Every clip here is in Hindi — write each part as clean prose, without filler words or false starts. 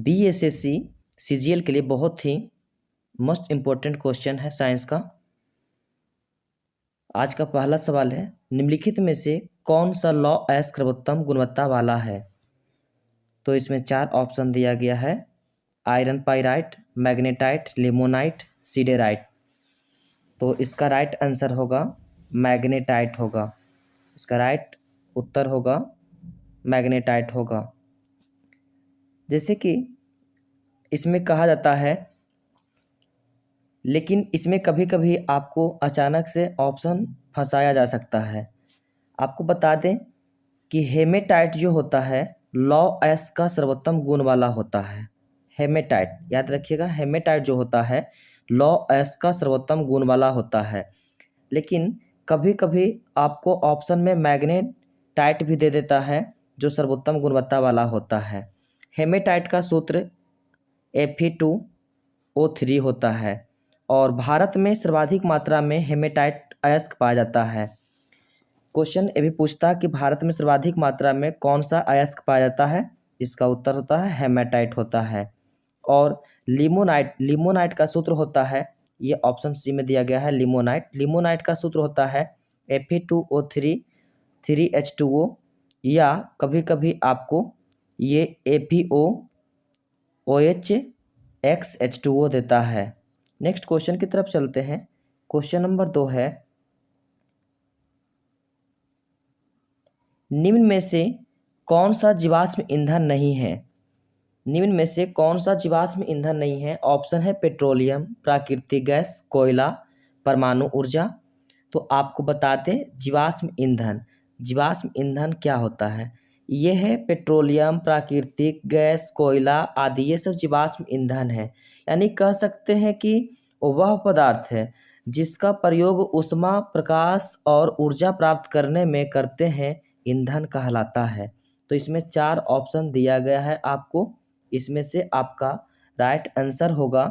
BSSC CGL के लिए बहुत ही मोस्ट इम्पोर्टेंट क्वेश्चन है साइंस का। आज का पहला सवाल है, निम्नलिखित में से कौन सा लॉ सर्वोत्तम गुणवत्ता वाला है? तो इसमें 4 ऑप्शन दिया गया है, iron pyrite, magnetite, limonite, siderite. तो इसका राइट आंसर होगा मैग्नेटाइट होगा। इसका राइट उत्तर होगा मैग्नेटाइट होगा। जैसे कि इसमें कहा जाता है, लेकिन इसमें कभी कभी आपको अचानक से ऑप्शन फंसाया जा सकता है। आपको बता दें कि हेमेटाइट जो होता है लॉ एस का सर्वोत्तम गुण वाला होता है। हेमेटाइट याद रखिएगा, हेमेटाइट जो होता है लॉ एस का सर्वोत्तम गुण वाला होता है। लेकिन कभी कभी आपको ऑप्शन में मैग्नेटाइट भी दे देता है जो सर्वोत्तम गुणवत्ता वाला होता है। हेमेटाइट का सूत्र Fe2O3 होता है और भारत में सर्वाधिक मात्रा में हेमेटाइट अयस्क पाया जाता है। क्वेश्चन ये भी पूछता है कि भारत में सर्वाधिक मात्रा में कौन सा अयस्क पाया जाता है? इसका उत्तर होता है हेमेटाइट होता है। और लिमोनाइट का सूत्र होता है, ये ऑप्शन सी में दिया गया है लिमोनाइट का सूत्र होता है Fe2O3 3H2O, या कभी कभी आपको ये APOOH देता है। नेक्स्ट क्वेश्चन की तरफ चलते हैं। क्वेश्चन नंबर 2 है, निम्न में से कौन सा जीवाश्म ईंधन नहीं है? निम्न में से कौन सा जीवाश्म ईंधन नहीं है? ऑप्शन है पेट्रोलियम, प्राकृतिक गैस, कोयला, परमाणु ऊर्जा। तो आपको बताते जीवाश्म ईंधन क्या होता है। ये है पेट्रोलियम, प्राकृतिक गैस, कोयला आदि, ये सब जीवाश्म ईंधन है। यानी कह सकते हैं कि वह पदार्थ है जिसका प्रयोग ऊष्मा, प्रकाश और ऊर्जा प्राप्त करने में करते हैं, ईंधन कहलाता है। तो इसमें 4 ऑप्शन दिया गया है आपको, इसमें से आपका राइट आंसर होगा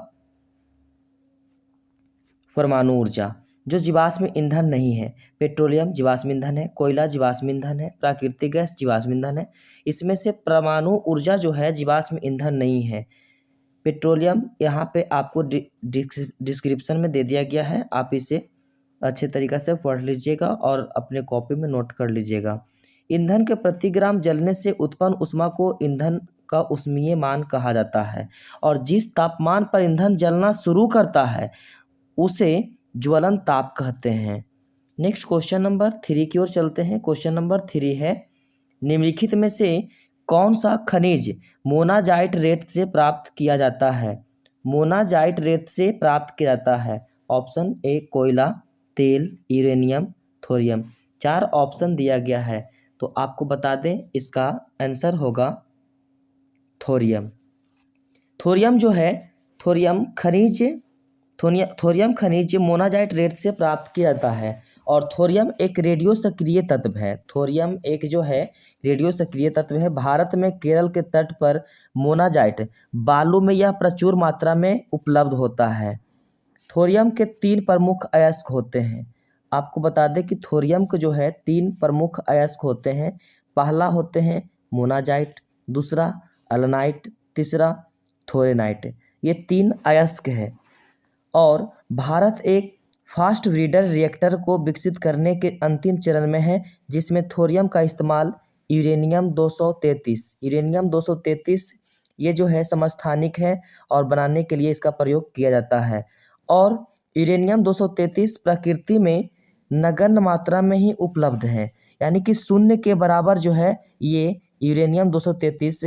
परमाणु ऊर्जा, जो जीवाश्म ईंधन नहीं है। पेट्रोलियम जीवाश्म ईंधन है, कोयला जीवाश्म ईंधन है, प्राकृतिक गैस जीवाश्म ईंधन है। इसमें से परमाणु ऊर्जा जो है जीवाश्म ईंधन नहीं है। पेट्रोलियम यहाँ पे आपको डिस्क्रिप्शन में दे दिया गया है, आप इसे अच्छे तरीक़े से पढ़ लीजिएगा और अपने कॉपी में नोट कर लीजिएगा। ईंधन के प्रति ग्राम जलने से उत्पन्न ऊष्मा को ईंधन का ऊष्मीय मान कहा जाता है, और जिस तापमान पर ईंधन जलना शुरू करता है उसे ज्वलन ताप कहते हैं। नेक्स्ट क्वेश्चन नंबर 3 की ओर चलते हैं। क्वेश्चन नंबर 3 है, निम्नलिखित में से कौन सा खनिज मोनाजाइट रेत से प्राप्त किया जाता है? मोनाजाइट रेत से प्राप्त किया जाता है। ऑप्शन ए कोयला, तेल, यूरेनियम, थोरियम। 4 ऑप्शन दिया गया है, तो आपको बता दें इसका आंसर होगा थोरियम। थोरियम जो है थोरियम खनिज मोनाजाइट रेत से प्राप्त किया जाता है, और थोरियम एक रेडियो सक्रिय तत्व है। थोरियम एक जो है रेडियो सक्रिय तत्व है। भारत में केरल के तट पर मोनाजाइट बालू में यह प्रचुर मात्रा में उपलब्ध होता है। थोरियम के 3 प्रमुख अयस्क होते हैं। आपको बता दें कि थोरियम के जो है 3 प्रमुख अयस्क होते हैं। पहला होते हैं मोनाजाइट, दूसरा अल्नाइट, तीसरा थोरेनाइट। ये 3 अयस्क है, और भारत एक फास्ट ब्रीडर रिएक्टर को विकसित करने के अंतिम चरण में है, जिसमें थोरियम का इस्तेमाल यूरेनियम 233 ये जो है समस्थानिक है और बनाने के लिए इसका प्रयोग किया जाता है। और यूरेनियम 233 प्रकृति में नगण्य मात्रा में ही उपलब्ध है, यानी कि शून्य के बराबर जो है ये यूरेनियम 233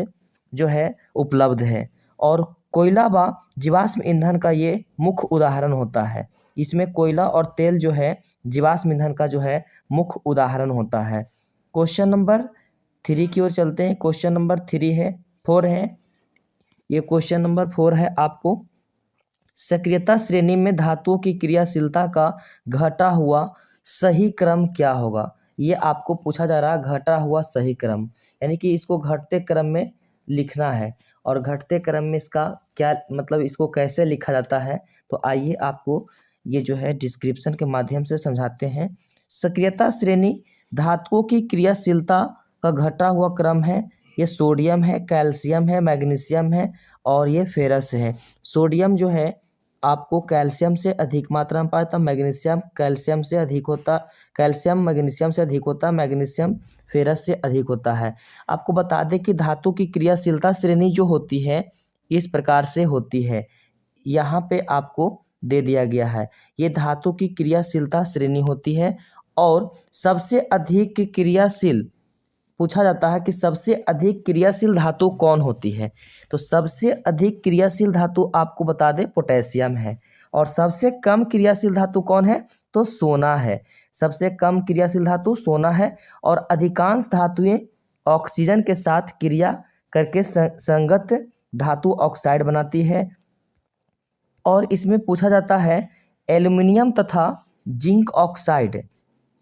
जो है उपलब्ध है। और कोयला व जीवाश्म ईंधन का ये मुख्य उदाहरण होता है। इसमें कोयला और तेल जो है जीवाश्म ईंधन का जो है मुख्य उदाहरण होता है। क्वेश्चन नंबर 3 की ओर चलते हैं। क्वेश्चन नंबर 4 है, ये क्वेश्चन नंबर 4 है आपको, सक्रियता श्रेणी में धातुओं की क्रियाशीलता का घटा हुआ सही क्रम क्या होगा? ये आपको पूछा जा रहा है, घटा हुआ सही क्रम, यानी कि इसको घटते क्रम में लिखना है, और घटते क्रम में इसका क्या मतलब, इसको कैसे लिखा जाता है, तो आइए आपको ये जो है डिस्क्रिप्शन के माध्यम से समझाते हैं। सक्रियता श्रेणी धातुओं की क्रियाशीलता का घटा हुआ क्रम है। ये सोडियम है, कैल्शियम है, मैग्नीशियम है और ये फेरस है। सोडियम जो है आपको कैल्शियम से अधिक मात्रा में पाता, मैग्नीशियम कैल्शियम से अधिक होता, कैल्शियम मैग्नीशियम से अधिक होता, मैग्नीशियम फेरस से अधिक होता है। आपको बता दें कि धातु की क्रियाशीलता श्रेणी जो होती है इस प्रकार से होती है, यहाँ पे आपको दे दिया गया है। ये धातु की क्रियाशीलता श्रेणी होती है और सबसे अधिक क्रियाशील पूछा जाता है कि सबसे अधिक क्रियाशील धातु कौन होती है। तो सबसे अधिक क्रियाशील धातु आपको बता दें पोटेशियम है। और सबसे कम क्रियाशील धातु कौन है? तो सोना है। सबसे कम क्रियाशील धातु सोना है। और अधिकांश धातुएं ऑक्सीजन के साथ क्रिया करके संगत धातु ऑक्साइड बनाती है। और इसमें पूछा जाता है एल्युमिनियम तथा जिंक ऑक्साइड,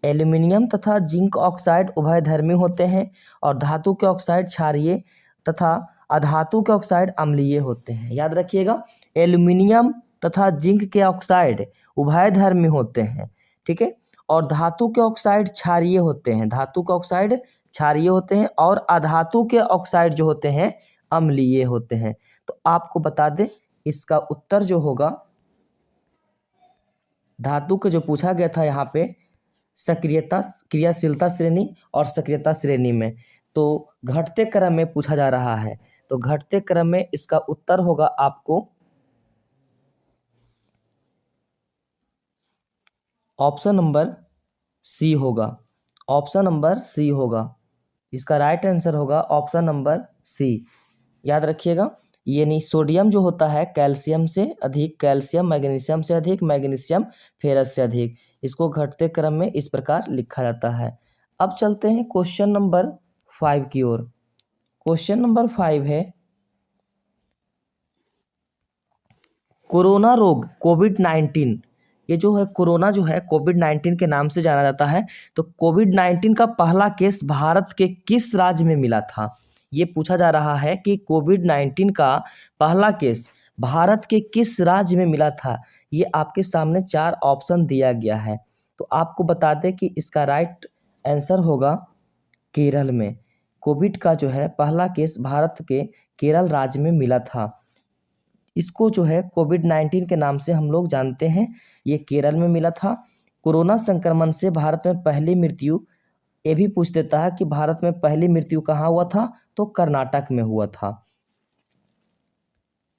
एल्युमिनियम तथा जिंक ऑक्साइड उभयधर्मी होते हैं और धातु के ऑक्साइड क्षारीय तथा अधातु के ऑक्साइड अम्लीय होते हैं। याद रखिएगा, एल्युमिनियम तथा जिंक के ऑक्साइड उभयधर्मी होते हैं, ठीक है। और धातु के ऑक्साइड क्षारीय होते हैं, धातु के ऑक्साइड क्षारीय होते हैं और अधातु के ऑक्साइड जो होते हैं अम्लीय होते हैं। तो आपको बता दें इसका उत्तर जो होगा, धातु का जो पूछा गया था यहाँ पे सक्रियता क्रियाशीलता श्रेणी और सक्रियता श्रेणी में, तो घटते क्रम में पूछा जा रहा है। तो घटते क्रम में इसका उत्तर होगा आपको ऑप्शन नंबर सी होगा, ऑप्शन नंबर सी होगा। इसका राइट आंसर होगा ऑप्शन नंबर सी। याद रखिएगा, ये नहीं, सोडियम जो होता है कैल्शियम से अधिक, कैल्शियम मैग्नीशियम से अधिक, मैग्नीशियम फेरस से अधिक। इसको घटते क्रम में इस प्रकार लिखा जाता है। अब चलते हैं क्वेश्चन नंबर 5 की ओर। क्वेश्चन नंबर 5 है कोरोना रोग कोविड-19। ये जो है कोरोना जो है कोविड-19 के नाम से जाना जाता है। तो कोविड-19 का पहला केस भारत के किस राज्य में मिला था? ये पूछा जा रहा है कि कोविड-19 का पहला केस भारत के किस राज्य में मिला था। ये आपके सामने 4 ऑप्शन दिया गया है। तो आपको बता दें कि इसका राइट आंसर होगा केरल में। कोविड का जो है पहला केस भारत के केरल राज्य में मिला था। इसको जो है कोविड-19 के नाम से हम लोग जानते हैं, ये केरल में मिला था। कोरोना संक्रमण से भारत में पहली मृत्यु, ये भी पूछ देता है कि भारत में पहली मृत्यु कहाँ हुआ था? तो कर्नाटक में हुआ था।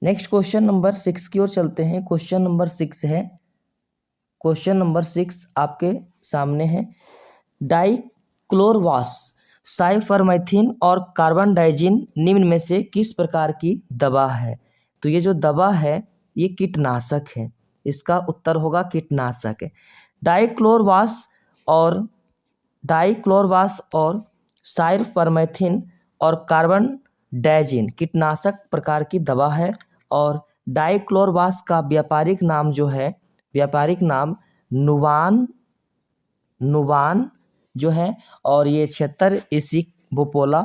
नेक्स्ट क्वेश्चन नंबर 6 की ओर चलते हैं। क्वेश्चन नंबर 6 है, क्वेश्चन नंबर 6 आपके सामने है डाइक्लोरवास, साइफरमेथ्रिन और कार्बन डाइजिन निम्न में से किस प्रकार की दवा है? तो ये जो दवा है ये कीटनाशक है। इसका उत्तर होगा कीटनाशक है। डाइक्लोरवास और साइफरमेथ्रिन और कार्बन डाइजिन कीटनाशक प्रकार की दवा है। और डाइक्लोरवास का व्यापारिक नाम जो है, व्यापारिक नाम नुवान जो है, और ये 76 ईसी बोपोला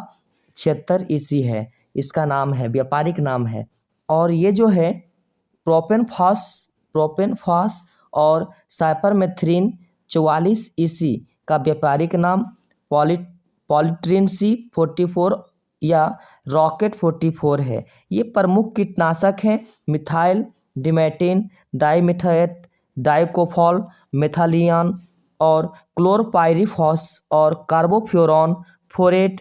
76 ईसी है, इसका नाम है, व्यापारिक नाम है। और ये जो है प्रोपेनफास और साइपरमेथ्रिन 44 ईसी का व्यापारिक नाम पॉलिट्रिन सी 44 या रॉकेट 44 है। ये प्रमुख कीटनाशक हैं मिथाइल डिमेटिन, डाइमिथाएट, डाइकोफॉल, मेथालियन और क्लोरपाइरिफॉस और कार्बोफ्यूरॉन, फोरेट,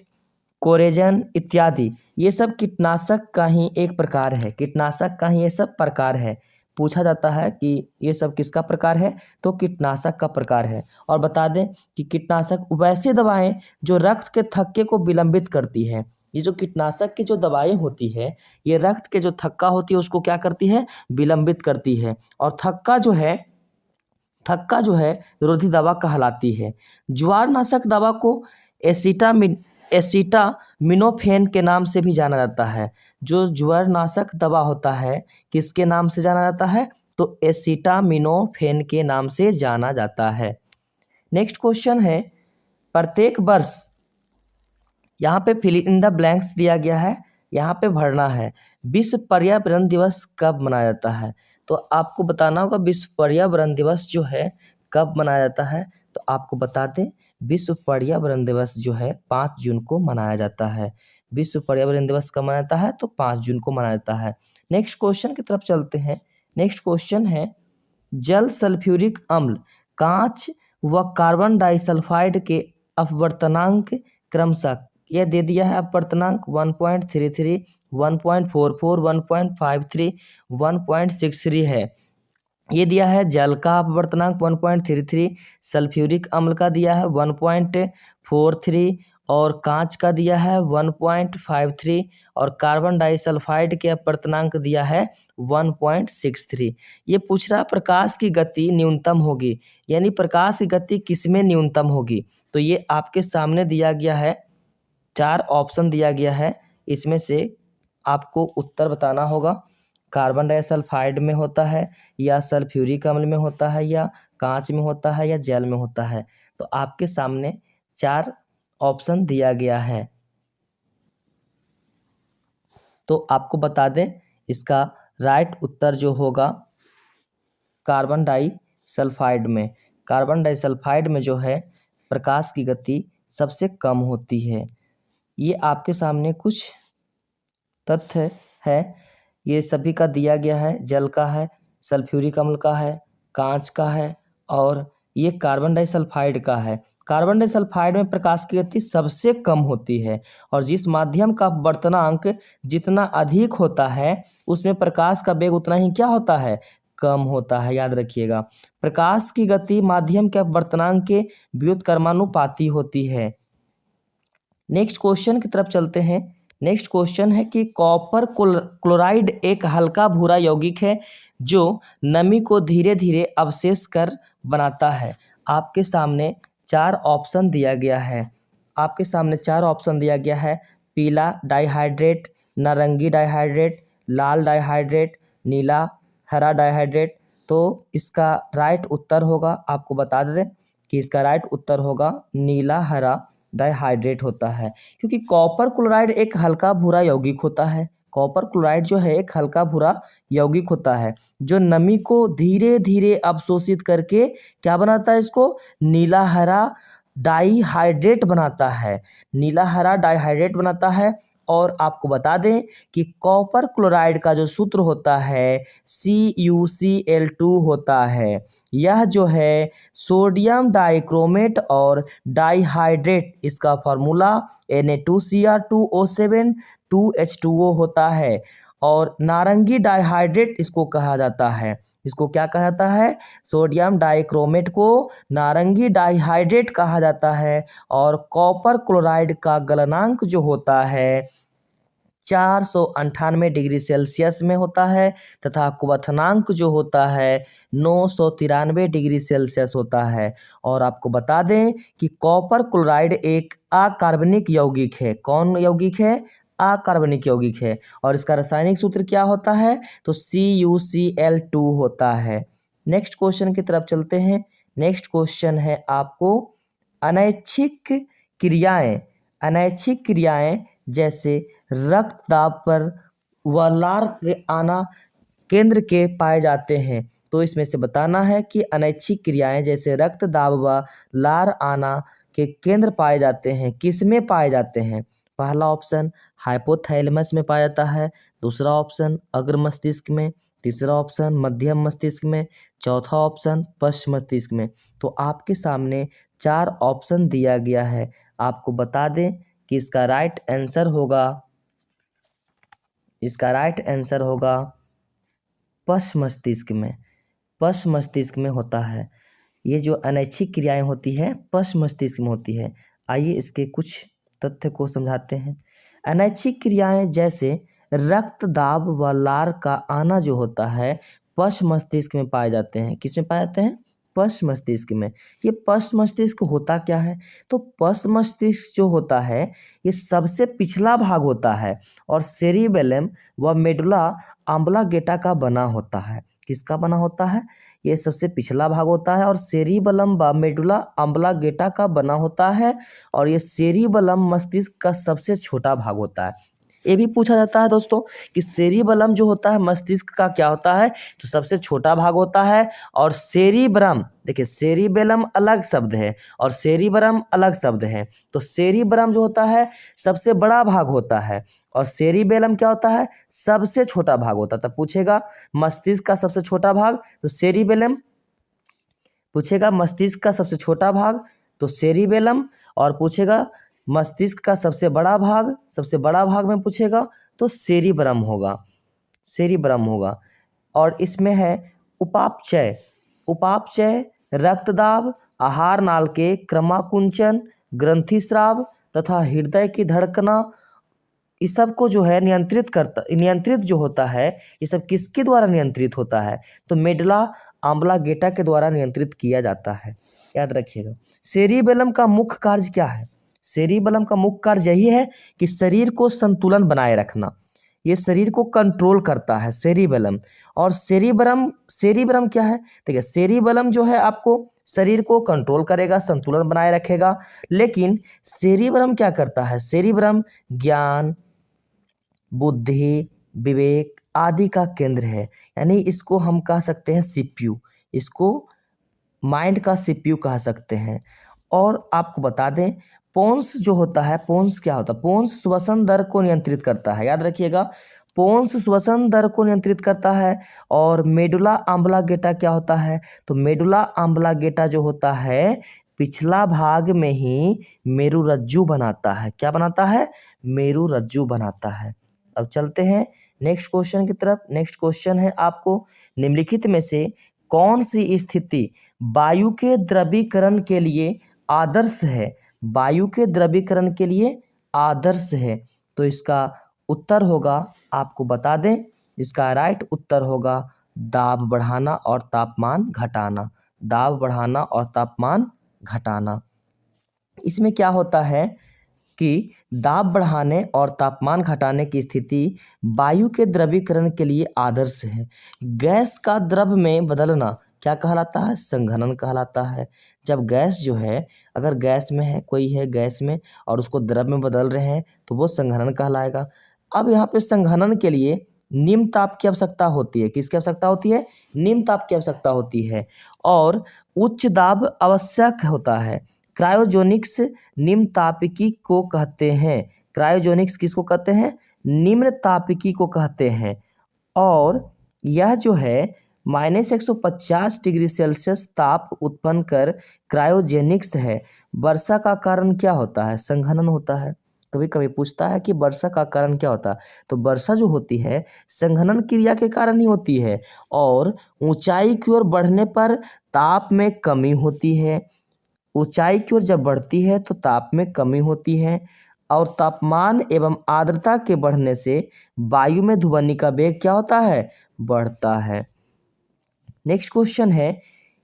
कोरेजन इत्यादि। ये सब कीटनाशक का ही एक प्रकार है, कीटनाशक का ही ये सब प्रकार है। पूछा जाता है कि ये सब किसका प्रकार है? तो कीटनाशक का प्रकार है। और बता दें कि कीटनाशक वैसी दवाएं जो रक्त के थक्के को विलंबित करती है। ये जो कीटनाशक की जो दवाएं होती है ये रक्त के जो थक्का होती है उसको क्या करती है? विलंबित करती है। और थक्का जो है विरोधी दवा कहलाती है। ज्वारनाशक दवा को एसिटामिनोफेन के नाम से भी जाना जाता है। जो ज्वारनाशक दवा होता है किसके नाम से जाना जाता है? तो एसिटामिनोफेन के नाम से जाना जाता है। नेक्स्ट क्वेश्चन है, प्रत्येक वर्ष यहाँ पे फिल इन द ब्लैंक्स दिया गया है, यहाँ पे भरना है। विश्व पर्यावरण दिवस कब मनाया जाता है? तो आपको बताना होगा विश्व पर्यावरण दिवस जो है कब मनाया जाता है। तो आपको बता दें विश्व पर्यावरण दिवस जो है 5 जून को मनाया जाता है। विश्व पर्यावरण दिवस कब मनाया जाता है? तो 5 जून को मनाया जाता है। नेक्स्ट क्वेश्चन की तरफ चलते हैं। नेक्स्ट क्वेश्चन है जल सल्फ्यूरिक अम्ल, कांच व कार्बन डाइसल्फाइड के अपवर्तनांक क्रमशः, यह दे दिया है अपवर्तनांक 1.33, 1.44, 1.53, 1.63 है। ये दिया है जल का अपवर्तनांक 1.33, सल्फ्यूरिक अम्ल का दिया है 1.43 और कांच का दिया है 1.53 और कार्बन डाइसल्फाइड के अपवर्तनांक दिया है 1.63। ये पूछ रहा प्रकाश की गति न्यूनतम होगी, यानी प्रकाश की गति किसमें न्यूनतम होगी? तो ये आपके सामने दिया गया है, 4 ऑप्शन दिया गया है, इसमें से आपको उत्तर बताना होगा। कार्बन डाइसल्फाइड में होता है या सल्फ्यूरिक अम्ल में होता है या कांच में होता है या जल में होता है। तो आपके सामने 4 ऑप्शन दिया गया है। तो आपको बता दें इसका राइट उत्तर जो होगा कार्बन डाइसल्फाइड में। कार्बन डाइसल्फाइड में जो है प्रकाश की गति सबसे कम होती है। ये आपके सामने कुछ तथ्य है, ये सभी का दिया गया है, जल का है, सल्फ्यूरिक अम्ल का है, कांच का है और ये कार्बन डाइसल्फाइड का है। कार्बन डाइसल्फाइड में प्रकाश की गति सबसे कम होती है और जिस माध्यम का अपवर्तनांक जितना अधिक होता है उसमें प्रकाश का वेग उतना ही क्या होता है? कम होता है। याद रखिएगा, प्रकाश की गति माध्यम के अपवर्तनांक के व्युत्क्रमानुपाती होती है। नेक्स्ट क्वेश्चन की तरफ चलते हैं। नेक्स्ट क्वेश्चन है कि कॉपर क्लोराइड एक हल्का भूरा यौगिक है जो नमी को धीरे धीरे अवशेष कर बनाता है। आपके सामने 4 ऑप्शन दिया गया है। आपके सामने 4 ऑप्शन दिया गया है, पीला डाइहाइड्रेट, नारंगी डाइहाइड्रेट, लाल डाइहाइड्रेट, नीला हरा डाइहाइड्रेट। तो इसका राइट उत्तर होगा, आपको बता दें कि इसका राइट उत्तर होगा नीला हरा डाइहाइड्रेट होता है, क्योंकि कॉपर क्लोराइड एक हल्का भूरा यौगिक होता है। कॉपर क्लोराइड जो है एक हल्का भूरा यौगिक होता है जो नमी को धीरे धीरे अवशोषित करके क्या बनाता है? इसको नीला हरा डाइहाइड्रेट बनाता है। नीला हरा डाइहाइड्रेट बनाता है। और आपको बता दें कि कॉपर क्लोराइड का जो सूत्र होता है CuCl2 होता है। यह जो है सोडियम डाइक्रोमेट और डाइहाइड्रेट, इसका फार्मूला Na2Cr2O7 2H2O होता है। और नारंगी डाइहाइड्रेट इसको कहा जाता है। इसको क्या कहा जाता है? सोडियम डाइक्रोमेट को नारंगी डाइहाइड्रेट कहा जाता है। और कॉपर क्लोराइड का गलनांक जो होता है 498 डिग्री सेल्सियस में होता है तथा क्वथनांक जो होता है 993 डिग्री सेल्सियस होता है। और आपको बता दें कि कॉपर क्लोराइड एक अकार्बनिक यौगिक है। कौन यौगिक है? अकार्बनिक यौगिक है। और इसका रासायनिक सूत्र क्या होता है? तो CuCl2 होता है। नेक्स्ट क्वेश्चन की तरफ चलते हैं। नेक्स्ट क्वेश्चन है आपको अनैच्छिक क्रियाएं। अनैच्छिक क्रियाएं जैसे रक्तदाब पर व लार के आना केंद्र के पाए जाते हैं। तो इसमें से बताना है कि अनैच्छिक क्रियाएं जैसे रक्तदाब व लार आना के केंद्र पाए जाते हैं, किसमें पाए जाते हैं? पहला ऑप्शन हाइपोथैलेमस में पाया जाता है, दूसरा ऑप्शन अग्र मस्तिष्क में, तीसरा ऑप्शन मध्यम मस्तिष्क में, चौथा ऑप्शन पश्च मस्तिष्क में। तो आपके सामने 4 ऑप्शन दिया गया है। आपको बता दें कि इसका राइट आंसर होगा पश्च मस्तिष्क में। पश्च मस्तिष्क में होता है। ये जो अनैच्छिक क्रियाएं होती है पश्च मस्तिष्क में होती है। आइए इसके कुछ तथ्य को समझाते हैं। अनैच्छिक क्रियाएं जैसे रक्तदाब व लार का आना जो होता है पश्च मस्तिष्क में पाए जाते हैं। किस में पाए जाते हैं? पश्च मस्तिष्क में। ये पश्च मस्तिष्क होता क्या है? तो पश्च मस्तिष्क जो होता है ये सबसे पिछला भाग होता है और सेरिबेलम व मेडुला ऑब्लांगेटा का बना होता है। किसका बना होता है? ये सबसे पिछला भाग होता है और सेरिबेलम व मेडुला ऑब्लांगेटा का बना होता है। और ये सेरिबेलम मस्तिष्क का सबसे छोटा भाग होता है। ये भी पूछा जाता है दोस्तों कि सेरिबेलम जो होता है मस्तिष्क का क्या होता है, तो सबसे छोटा भाग होता है। और सेरिब्रम, देखिए सेरिबेलम अलग शब्द है और सेरिब्रम अलग शब्द है। तो सेरिब्रम जो होता है सबसे बड़ा भाग होता है और सेरिबेलम क्या होता है, सबसे छोटा भाग होता है। तब पूछेगा मस्तिष्क का सबसे छोटा भाग, तो सेरिबेलम। पूछेगा मस्तिष्क का सबसे छोटा भाग, तो सेरिबेलम। और पूछेगा मस्तिष्क का सबसे बड़ा भाग, सबसे बड़ा भाग में पूछेगा तो सेरिब्रम होगा, सेरिब्रम होगा। और इसमें है उपापचय। उपापचय रक्तदाब, आहार नाल के क्रमाकुंचन, ग्रंथिस्राव तथा हृदय की धड़कना, इस सब को जो है नियंत्रित जो होता है, ये सब किसके द्वारा नियंत्रित होता है, तो मेडुला ऑब्लांगेटा के द्वारा नियंत्रित किया जाता है, याद रखिएगा। सेरिबेलम का मुख्य कार्य क्या है, सेरिबेलम का मुख्य कार्य यही है कि शरीर को संतुलन बनाए रखना, ये शरीर को कंट्रोल करता है सेरिबेलम। और सेरिब्रम क्या है, देखिए सेरिबेलम जो है आपको शरीर को कंट्रोल करेगा, संतुलन बनाए रखेगा। लेकिन सेरिब्रम क्या करता है, सेरिब्रम ज्ञान, बुद्धि, विवेक आदि का केंद्र है, यानी इसको हम कह सकते हैं सीपीयू, इसको माइंड का सीपीयू कह सकते हैं। और आपको बता दें पोन्स जो होता है, पोन्स क्या होता है, पोन्स श्वसन दर को नियंत्रित करता है, याद रखिएगा पोन्स श्वसन दर को नियंत्रित करता है। और मेडुला ऑब्लांगेटा क्या होता है, तो मेडुला ऑब्लांगेटा जो होता है पिछला भाग में ही मेरुरज्जु बनाता है, क्या बनाता है, मेरुरज्जु बनाता है। अब चलते हैं नेक्स्ट क्वेश्चन की तरफ। नेक्स्ट क्वेश्चन है आपको, निम्नलिखित में से कौन सी स्थिति वायु के द्रवीकरण के लिए आदर्श है, वायु के द्रवीकरण के लिए आदर्श है, तो इसका उत्तर होगा, आपको बता दें इसका राइट उत्तर होगा दाब बढ़ाना और तापमान घटाना, दाब बढ़ाना और तापमान घटाना। इसमें क्या होता है कि दाब बढ़ाने और तापमान घटाने की स्थिति वायु के द्रवीकरण के लिए आदर्श है। गैस का द्रव में बदलना क्या कहलाता है, संघनन कहलाता है। जब गैस जो है, अगर गैस में है, कोई है गैस में और उसको द्रव में बदल रहे हैं तो वो संघनन कहलाएगा। अब यहाँ पे संघनन के लिए निम्न ताप की आवश्यकता होती है, किसकी आवश्यकता होती है, निम्न ताप की आवश्यकता होती है। और उच्च दाब आवश्यक होता है। क्रायोजेनिक्स निम्न तापिकी को कहते हैं, क्रायोजेनिक्स किसको कहते हैं, निम्न तापिकी को कहते हैं। और यह जो है -150 डिग्री सेल्सियस ताप उत्पन्न कर क्रायोजेनिक्स है। वर्षा का कारण क्या होता है, संघनन होता है। कभी कभी पूछता है कि वर्षा का कारण क्या होता है, तो वर्षा जो होती है संघनन क्रिया के कारण ही होती है। और ऊंचाई की ओर बढ़ने पर ताप में कमी होती है, ऊंचाई की ओर जब बढ़ती है तो ताप में कमी होती है। और तापमान एवं आर्द्रता के बढ़ने से वायु में ध्वनि का वेग क्या होता है, बढ़ता है। नेक्स्ट क्वेश्चन है,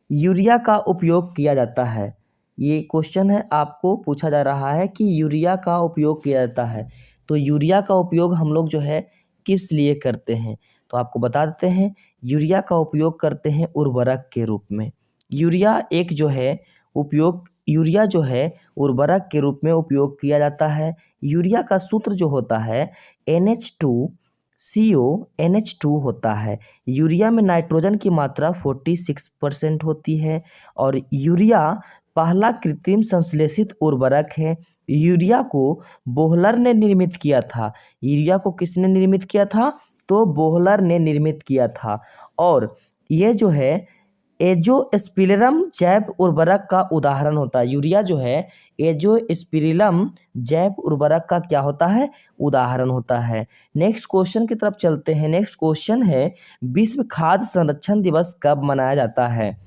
यूरिया का उपयोग किया जाता है। ये क्वेश्चन है आपको पूछा जा रहा है कि यूरिया का उपयोग किया जाता है, तो यूरिया का उपयोग हम लोग जो है किस लिए करते हैं, तो आपको बता देते हैं यूरिया का उपयोग करते हैं उर्वरक के रूप में। यूरिया जो है उर्वरक के रूप में उपयोग किया जाता है। यूरिया का सूत्र जो होता है NH2CO NH2 होता है। यूरिया में नाइट्रोजन की मात्रा 46% होती है। और यूरिया पहला कृत्रिम संश्लेषित उर्वरक है। यूरिया को बोहलर ने निर्मित किया था। यूरिया को किसने निर्मित किया था, तो बोहलर ने निर्मित किया था। और ये जो है एजोस्पिरिलम जैव उर्वरक का उदाहरण होता है। यूरिया जो है एजोस्पिरिलम जैव उर्वरक का क्या होता है, उदाहरण होता है। नेक्स्ट क्वेश्चन की तरफ चलते हैं। नेक्स्ट क्वेश्चन है, विश्व खाद्य संरक्षण दिवस कब मनाया जाता है।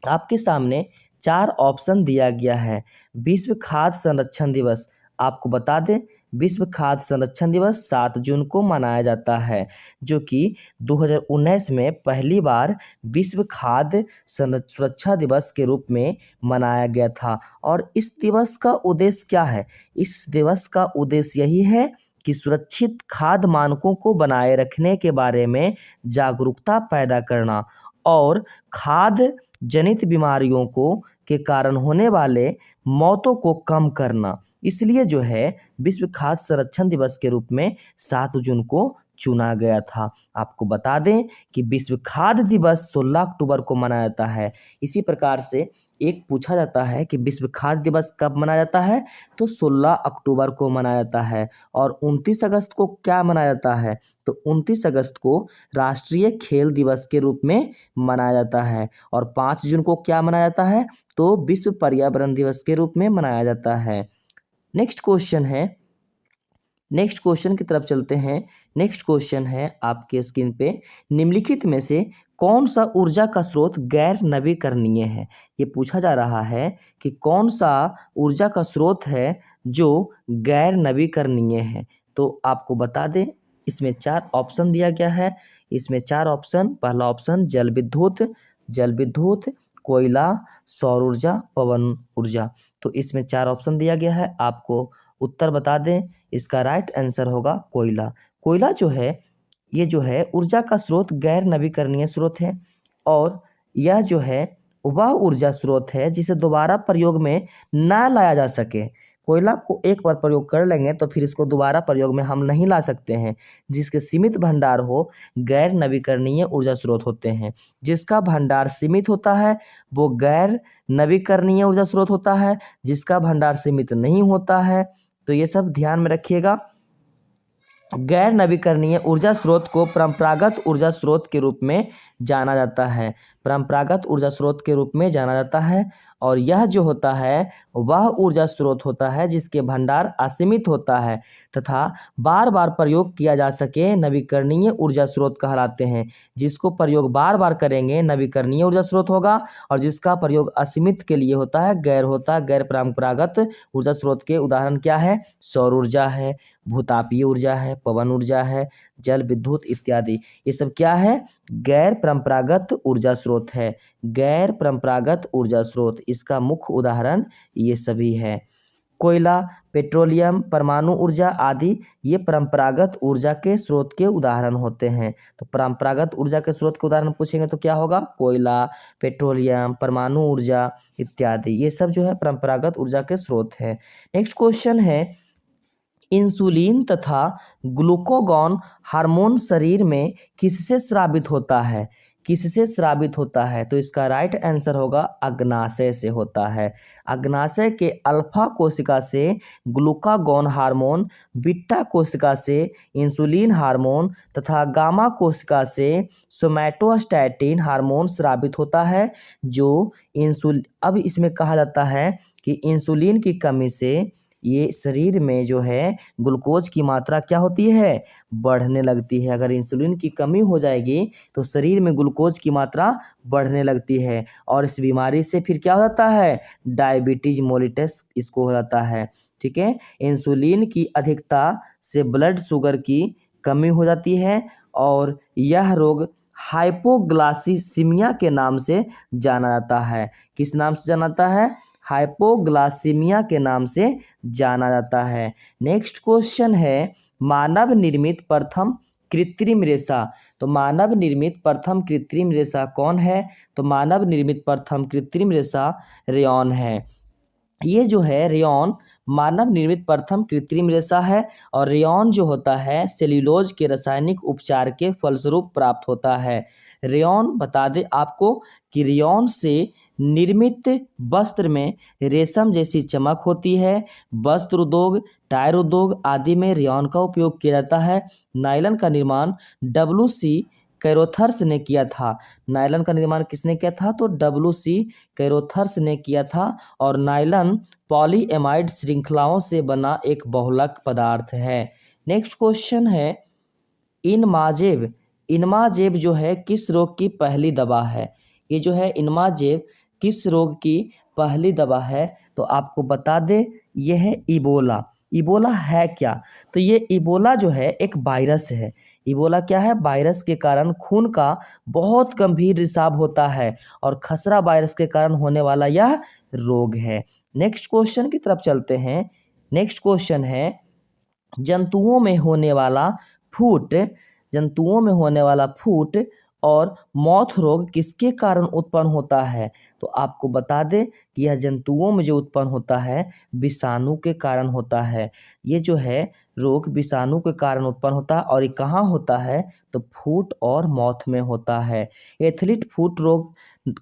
आपके सामने 4 ऑप्शन दिया गया है। विश्व खाद्य संरक्षण दिवस, आपको बता दें विश्व खाद्य संरक्षण दिवस 7 जून को मनाया जाता है, जो कि 2019 में पहली बार विश्व खाद्य सुरक्षा दिवस के रूप में मनाया गया था। और इस दिवस का उद्देश्य क्या है, इस दिवस का उद्देश्य यही है कि सुरक्षित खाद्य मानकों को बनाए रखने के बारे में जागरूकता पैदा करना और खाद्य जनित बीमारियों के कारण होने वाले मौतों को कम करना, इसलिए जो है विश्व खाद्य संरक्षण दिवस के रूप में 7 जून को चुना गया था। आपको बता दें कि विश्व खाद्य दिवस 16 अक्टूबर को मनाया जाता है। इसी प्रकार से एक पूछा जाता है कि विश्व खाद्य दिवस कब मनाया जाता है, तो 16 अक्टूबर को मनाया जाता है। और 29 अगस्त को क्या मनाया जाता है, तो 29 अगस्त को राष्ट्रीय खेल दिवस के रूप में मनाया जाता है। और 5 जून को क्या मनाया जाता है, तो विश्व पर्यावरण दिवस के रूप में मनाया जाता है। नेक्स्ट क्वेश्चन की तरफ चलते हैं। नेक्स्ट क्वेश्चन है आपके स्क्रीन पे, निम्नलिखित में से कौन सा ऊर्जा का स्रोत गैर नवीकरणीय है। ये पूछा जा रहा है कि कौन सा ऊर्जा का स्रोत है जो गैर नवीकरणीय है। तो आपको बता दें, इसमें 4 ऑप्शन दिया गया है। इसमें 4 ऑप्शन, पहला ऑप्शन जल विद्युत, कोयला, सौर ऊर्जा, पवन ऊर्जा। तो इसमें 4 ऑप्शन दिया गया है। आपको उत्तर बता दें, इसका राइट आंसर होगा कोयला। कोयला जो है, ये जो है ऊर्जा का स्रोत गैर नवीकरणीय स्रोत है और यह जो है वह ऊर्जा स्रोत है जिसे दोबारा प्रयोग में ना लाया जा सके। कोयला को एक बार प्रयोग कर लेंगे तो फिर इसको दोबारा प्रयोग में हम नहीं ला सकते हैं। जिसके सीमित भंडार हो, गैर नवीकरणीय ऊर्जा स्रोत होते हैं। जिसका भंडार सीमित होता है वो गैर नवीकरणीय ऊर्जा स्रोत होता है। जिसका भंडार सीमित नहीं होता है, तो ये सब ध्यान में रखिएगा। गैर नवीकरणीय ऊर्जा स्रोत को परंपरागत ऊर्जा स्रोत के रूप में जाना जाता है। परंपरागत ऊर्जा स्रोत के रूप में जाना जाता है और यह जो होता है वह ऊर्जा स्रोत होता है जिसके भंडार असीमित होता है तथा बार बार प्रयोग किया जा सके, नवीकरणीय ऊर्जा स्रोत कहलाते हैं। जिसको प्रयोग बार बार करेंगे नवीकरणीय ऊर्जा स्रोत होगा और जिसका प्रयोग असीमित के लिए होता है गैर परंपरागत ऊर्जा स्रोत के उदाहरण क्या है, सौर ऊर्जा है, भूतापीय ऊर्जा है, पवन ऊर्जा है, जल विद्युत इत्यादि। ये सब क्या है, गैर परंपरागत ऊर्जा स्रोत है। गैर परंपरागत ऊर्जा स्रोत, इसका मुख्य उदाहरण ये सभी है। कोयला, पेट्रोलियम, परमाणु ऊर्जा आदि ये परंपरागत ऊर्जा के स्रोत के उदाहरण होते हैं। तो परंपरागत ऊर्जा के स्रोत के उदाहरण पूछेंगे तो क्या होगा, कोयला, पेट्रोलियम, परमाणु ऊर्जा इत्यादि, ये सब जो है परंपरागत ऊर्जा के स्रोत है। नेक्स्ट क्वेश्चन है, इंसुलिन तथा ग्लूकागॉन हार्मोन शरीर में किससे स्रावित होता है, किससे स्रावित होता है। तो इसका राइट आंसर होगा अग्नाशय से होता है। अग्नाशय के अल्फा कोशिका से ग्लूकागॉन हार्मोन, बीटा कोशिका से इंसुलिन हार्मोन तथा गामा कोशिका से सोमैटोस्टैटिन हार्मोन स्रावित होता है। जो अब इसमें कहा जाता है कि इंसुलिन की कमी से ये शरीर में जो है ग्लूकोज की मात्रा क्या होती है, बढ़ने लगती है। अगर इंसुलिन की कमी हो जाएगी तो शरीर में ग्लूकोज की मात्रा बढ़ने लगती है और इस बीमारी से फिर क्या हो जाता है, डायबिटीज मोलिटस इसको हो जाता है। ठीक है, इंसुलिन की अधिकता से ब्लड शुगर की कमी हो जाती है और यह रोग हाइपोग्लाइसीमिया के नाम से जाना जाता है। किस नाम से जाना जाता है, हाइपोग्लाइसीमिया के नाम से जाना जाता है। नेक्स्ट क्वेश्चन है, मानव निर्मित प्रथम कृत्रिम रेशा। तो मानव निर्मित प्रथम कृत्रिम रेशा कौन है, तो मानव निर्मित प्रथम कृत्रिम रेशा रेयॉन है। ये जो है रेयॉन मानव निर्मित प्रथम कृत्रिम रेशा है और रेयॉन जो होता है सेल्यूलोज के रासायनिक उपचार के फलस्वरूप प्राप्त होता है। रेयॉन बता दें आपको कि रेयॉन से निर्मित वस्त्र में रेशम जैसी चमक होती है। वस्त्र उद्योग, टायर उद्योग आदि में रेयॉन का उपयोग किया जाता है। नायलॉन का निर्माण WC कैरोथर्स ने किया था। नायलॉन का निर्माण किसने किया था, तो WC कैरोथर्स ने किया था। और नायलॉन पॉलीएमाइड श्रृंखलाओं से बना एक बहुलक पदार्थ है। नेक्स्ट क्वेश्चन है, इनमाजेब जो है किस रोग की पहली दवा है। ये जो है इनमाजेब किस रोग की पहली दवा है, तो आपको बता दें यह है इबोला। इबोला है क्या, तो ये इबोला जो है एक वायरस है। इबोला क्या है, वायरस के कारण खून का बहुत गंभीर रिसाव होता है और खसरा वायरस के कारण होने वाला यह रोग है। नेक्स्ट क्वेश्चन की तरफ चलते हैं। नेक्स्ट क्वेश्चन है, जंतुओं में होने वाला फूट और मौथ रोग किसके कारण उत्पन्न होता है? तो आपको बता दें कि यह जंतुओं में जो उत्पन्न होता है विषाणु के कारण होता है। ये जो है रोग विषाणु के कारण उत्पन्न होता है और ये कहाँ होता है? तो फुट और माउथ में होता है। एथलीट फुट रोग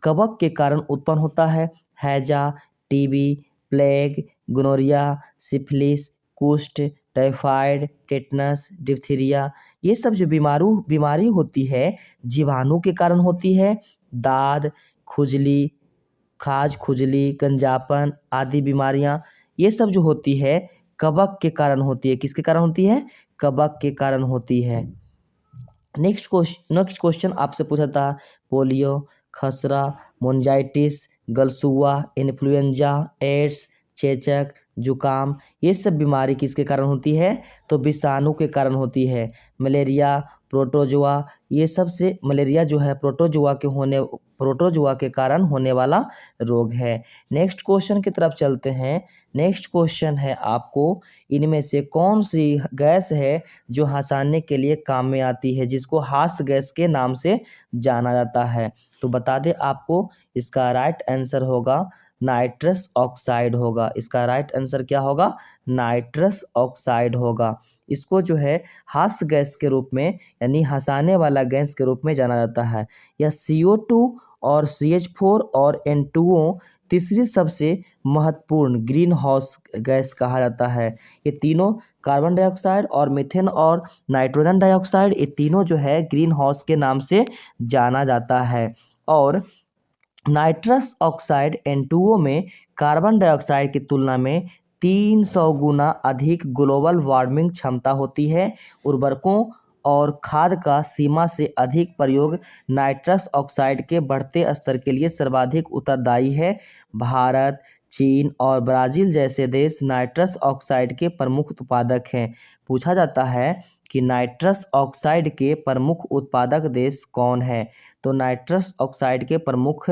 कवक के कारण उत्पन्न होता है। हैजा, टीबी, प्लेग, गोनोरिया, सिफिलिस, कुष्ठ, टाइफाइड, टेटनस, डिप्थीरिया, ये सब जो बीमारी होती है जीवाणु के कारण होती है। दाद, खुजली, खाज, खुजली, गंजापन आदि बीमारियां ये सब जो होती है कवक के कारण होती है। किसके कारण होती है? कवक के कारण होती है। नेक्स्ट क्वेश्चन आपसे पूछा था पोलियो, खसरा, मोन्जाइटिस, गलसुआ, इन्फ्लुएंजा, एड्स, चेचक, जुकाम, ये सब बीमारी किसके कारण होती है? तो विषाणु के कारण होती है। मलेरिया, प्रोटोजोआ, ये सब से मलेरिया जो है प्रोटोजोआ के कारण होने वाला रोग है। नेक्स्ट क्वेश्चन की तरफ चलते हैं। नेक्स्ट क्वेश्चन है आपको इनमें से कौन सी गैस है जो हंसाने के लिए काम में आती है, जिसको हास्य गैस के नाम से जाना जाता है? तो बता दें आपको इसका राइट आंसर होगा नाइट्रस ऑक्साइड होगा। इसका राइट आंसर क्या होगा? नाइट्रस ऑक्साइड होगा। इसको जो है हास्य गैस के रूप में यानी हंसाने वाला गैस के रूप में जाना जाता है। यह CO2 और CH4 और N2O तीसरी सबसे महत्वपूर्ण ग्रीन हाउस गैस कहा जाता है। ये तीनों कार्बन डाइऑक्साइड और मीथेन और नाइट्रोजन डाइऑक्साइड ये तीनों जो है ग्रीन हाउस के नाम से जाना जाता है। और नाइट्रस ऑक्साइड N2O में कार्बन डाइऑक्साइड की तुलना में 300 गुना अधिक ग्लोबल वार्मिंग क्षमता होती है। उर्वरकों और खाद का सीमा से अधिक प्रयोग नाइट्रस ऑक्साइड के बढ़ते स्तर के लिए सर्वाधिक उत्तरदायी है। भारत, चीन और ब्राज़ील जैसे देश नाइट्रस ऑक्साइड के प्रमुख उत्पादक हैं। पूछा जाता है कि नाइट्रस ऑक्साइड के प्रमुख उत्पादक देश कौन है? तो नाइट्रस ऑक्साइड के प्रमुख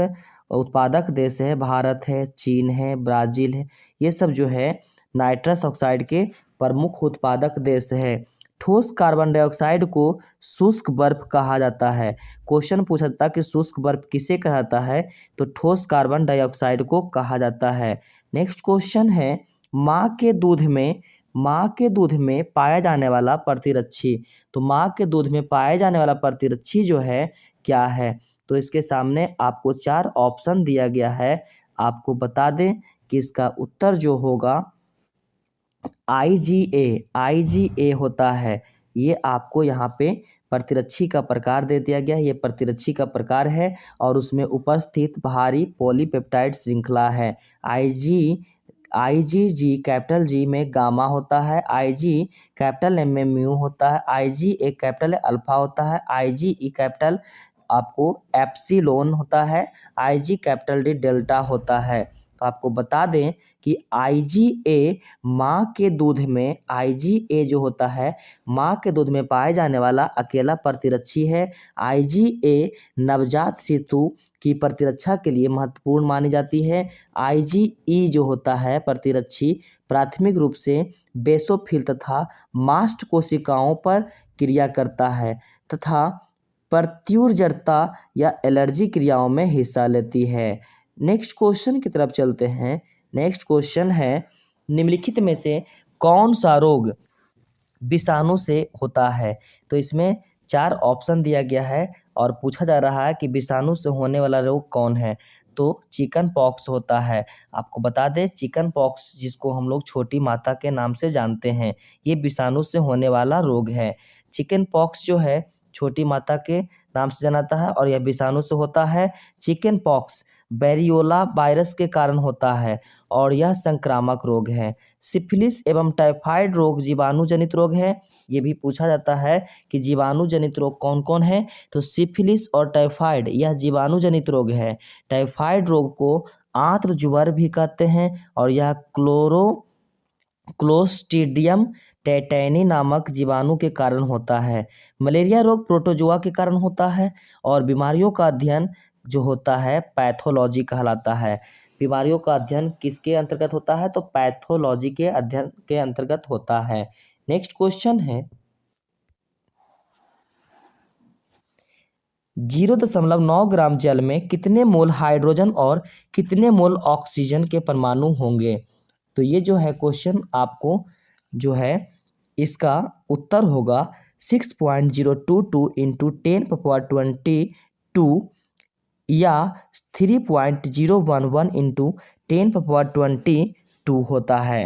उत्पादक देश है भारत है, चीन है, ब्राज़ील है। ये सब जो है नाइट्रस ऑक्साइड के प्रमुख उत्पादक देश है। ठोस कार्बन डाइऑक्साइड को शुष्क बर्फ कहा जाता है। क्वेश्चन पूछा था कि शुष्क बर्फ किसे कहा जाता है? तो ठोस कार्बन डाइऑक्साइड को कहा जाता है। नेक्स्ट क्वेश्चन है माँ के दूध में पाया जाने वाला प्रतिरक्षी। तो माँ के दूध में पाए जाने वाला प्रतिरक्षी जो है क्या है? तो इसके सामने आपको 4 ऑप्शन दिया गया है। आपको बता दें कि इसका उत्तर जो होगा IgA होता है। ये आपको यहाँ पे प्रतिरक्षी का प्रकार दे दिया गया है। ये प्रतिरक्षी का प्रकार है और उसमें उपस्थित भारी पॉलीपेप्टाइड श्रृंखला है। IgG कैपिटल G में गामा होता है, IG कैपिटल M में म्यू होता है, IG कैपिटल अल्फा होता है, IgE कैपिटल आपको एप्सिलॉन होता है, IG कैपिटल D डेल्टा होता है। तो आपको बता दें कि IgA जो होता है माँ के दूध में पाए जाने वाला अकेला प्रतिरक्षी है। IgA नवजात शिशु की प्रतिरक्षा के लिए महत्वपूर्ण मानी जाती है। IgE जो होता है प्रतिरक्षी प्राथमिक रूप से बेसोफिल तथा मास्ट कोशिकाओं पर क्रिया करता है तथा प्रत्युर्जरता या एलर्जी क्रियाओं में हिस्सा लेती है। नेक्स्ट क्वेश्चन की तरफ चलते हैं। नेक्स्ट क्वेश्चन है निम्नलिखित में से कौन सा रोग विषाणु से होता है? तो इसमें 4 ऑप्शन दिया गया है और पूछा जा रहा है कि विषाणु से होने वाला रोग कौन है? तो चिकन पॉक्स होता है। आपको बता दें चिकन पॉक्स जिसको हम लोग छोटी माता के नाम से जानते हैं, ये विषाणु से होने वाला रोग है। चिकन पॉक्स जो है छोटी माता के नाम से जाना जाता है और यह विषाणु से होता है। चिकन पॉक्स वेरियोला वायरस के कारण होता है और यह संक्रामक रोग है। सिफिलिस एवं टाइफाइड रोग जीवाणु जनित रोग है। ये भी पूछा जाता है कि जीवाणु जनित रोग कौन कौन है? तो सिफिलिस और टाइफाइड यह जीवाणु जनित रोग है। टाइफाइड रोग को आंत्र ज्वर भी कहते हैं और यह क्लोस्ट्रीडियम टेटेनी नामक जीवाणु के कारण होता है। मलेरिया रोग प्रोटोजोआ के कारण होता है और बीमारियों का अध्ययन जो होता है पैथोलॉजी कहलाता है। बीमारियों का अध्ययन किसके अंतर्गत होता है? तो पैथोलॉजी के अध्ययन के अंतर्गत होता है। नेक्स्ट क्वेश्चन है 0.9 ग्राम जल में कितने मोल हाइड्रोजन और कितने मोल ऑक्सीजन के परमाणु होंगे। तो ये जो है क्वेश्चन आपको जो है इसका उत्तर होगा 6.022 इंटू 10^22 या 3.011 इंटू 10^22 होता है।